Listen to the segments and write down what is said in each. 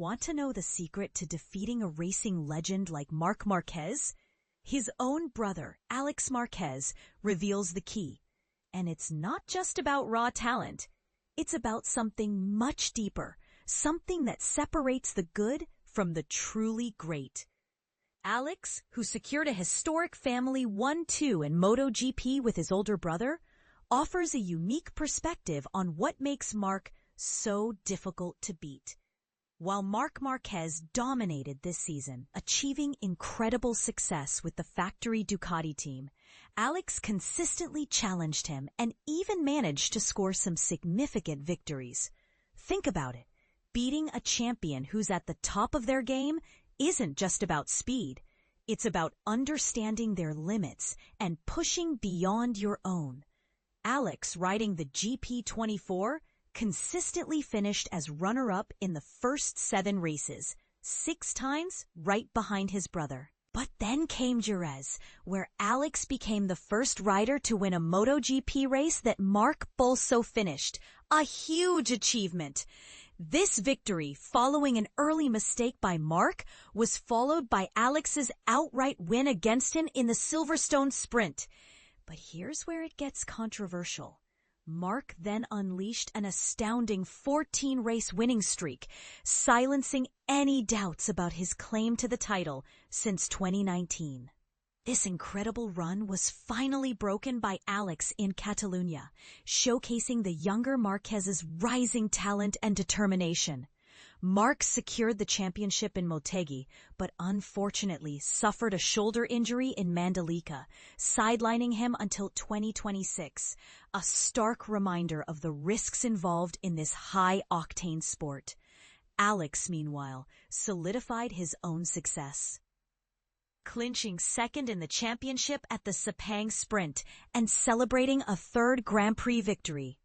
Want to know the secret to defeating a racing legend like Marc Marquez? His own brother, Alex Marquez, reveals the key. And it's not just about raw talent. It's about something much deeper, something that separates the good from the truly great. Alex, who secured a historic family 1-2 in MotoGP with his older brother, offers a unique perspective on what makes Marc so difficult to beat. While Marc Marquez dominated this season, achieving incredible success with the factory Ducati team, Alex consistently challenged him and even managed to score some significant victories. Think about it. Beating a champion who's at the top of their game isn't just about speed. It's about understanding their limits and pushing beyond your own. Alex, riding the GP24, consistently finished as runner-up in the first 7 races, 6 times right behind his brother. But then came Jerez, where Alex became the first rider to win a MotoGP race that Marc also finished. A huge achievement. This victory, following an early mistake by Marc, was followed by Alex's outright win against him in the Silverstone Sprint. But here's where it gets controversial. Marc then unleashed an astounding 14-race winning streak, silencing any doubts about his claim to the title since 2019. This incredible run was finally broken by Alex in Catalunya, showcasing the younger Marquez's rising talent and determination. Marc secured the championship in Motegi, but unfortunately suffered a shoulder injury in Mandalika, sidelining him until 2026, a stark reminder of the risks involved in this high-octane sport. Alex, meanwhile, solidified his own success, clinching second in the championship at the Sepang Sprint and celebrating a 3rd Grand Prix victory.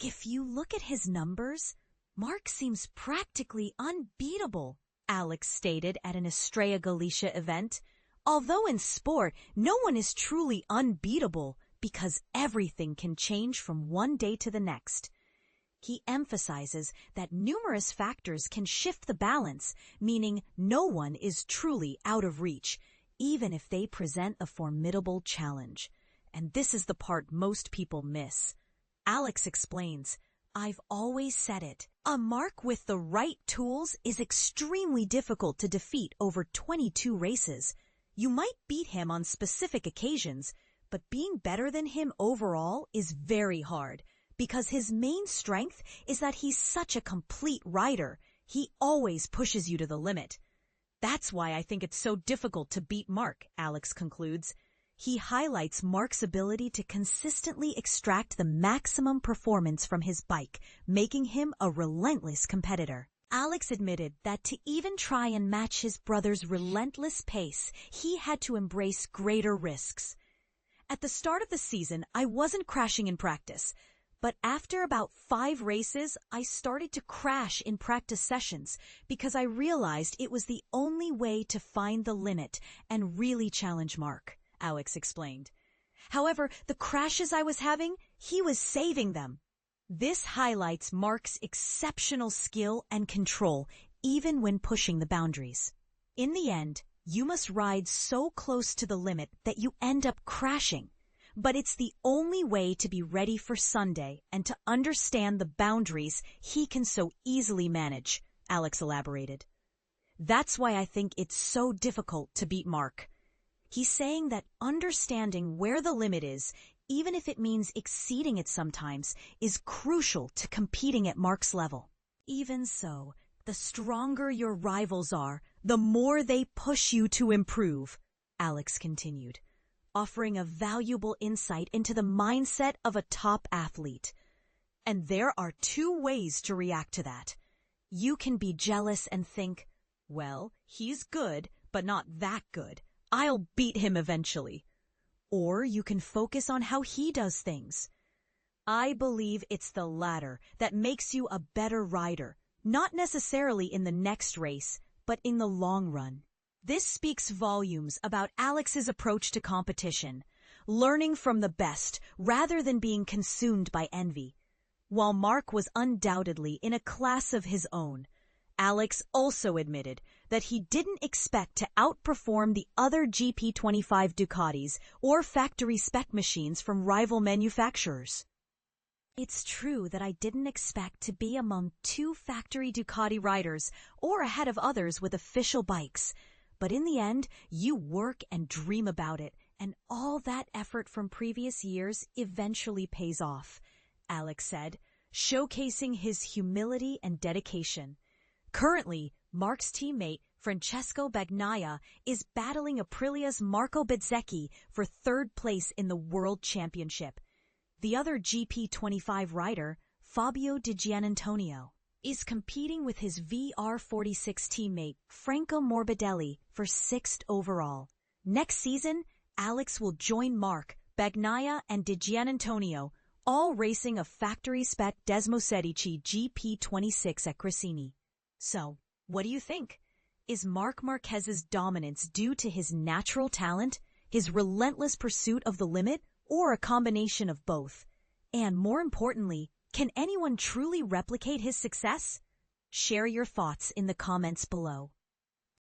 If you look at his numbers, Marc seems practically unbeatable, Alex stated at an Estrella Galicia event. Although in sport, no one is truly unbeatable because everything can change from one day to the next. He emphasizes that numerous factors can shift the balance, meaning no one is truly out of reach, even if they present a formidable challenge. And this is the part most people miss. Alex explains, "I've always said it. A Marc with the right tools is extremely difficult to defeat over 22 races. You might beat him on specific occasions, but being better than him overall is very hard because his main strength is that he's such a complete rider. He always pushes you to the limit. That's why I think it's so difficult to beat Marc," Alex concludes. He highlights Marc's ability to consistently extract the maximum performance from his bike, making him a relentless competitor. Alex admitted that to even try and match his brother's relentless pace, he had to embrace greater risks. "At the start of the season, I wasn't crashing in practice, but after about 5 races, I started to crash in practice sessions because I realized it was the only way to find the limit and really challenge Marc," Alex explained. However, the crashes I was having, he was saving them. This highlights Marc's exceptional skill and control, even when pushing the boundaries. In the end, you must ride so close to the limit that you end up crashing. But it's the only way to be ready for Sunday and to understand the boundaries he can so easily manage, Alex elaborated. "That's why I think it's so difficult to beat Marc." He's saying that understanding where the limit is, even if it means exceeding it sometimes, is crucial to competing at Marc's level. "Even so, the stronger your rivals are, the more they push you to improve," Alex continued, offering a valuable insight into the mindset of a top athlete. "And there are 2 ways to react to that. You can be jealous and think, well, he's good, but not that good. I'll beat him eventually." Or you can focus on how he does things. I believe it's the latter that makes you a better rider, not necessarily in the next race, but in the long run. This speaks volumes about Alex's approach to competition, learning from the best rather than being consumed by envy. While Marc was undoubtedly in a class of his own, Alex also admitted that he didn't expect to outperform the other GP25 Ducatis or factory spec machines from rival manufacturers. It's true that I didn't expect to be among two factory Ducati riders or ahead of others with official bikes. But in the end, you work and dream about it, and all that effort from previous years eventually pays off, Alex said, showcasing his humility and dedication. Currently, Marc's teammate, Francesco Bagnaia, is battling Aprilia's Marco Bezzecchi for third place in the World Championship. The other GP25 rider, Fabio Di Giannantonio, is competing with his VR46 teammate, Franco Morbidelli, for 6th overall. Next season, Alex will join Marc, Bagnaia, and Di Giannantonio, all racing a factory-spec Desmosedici GP26 at Cressini. So, what do you think? Is Marc Marquez's dominance due to his natural talent, his relentless pursuit of the limit, or a combination of both? And more importantly, can anyone truly replicate his success? Share your thoughts in the comments below.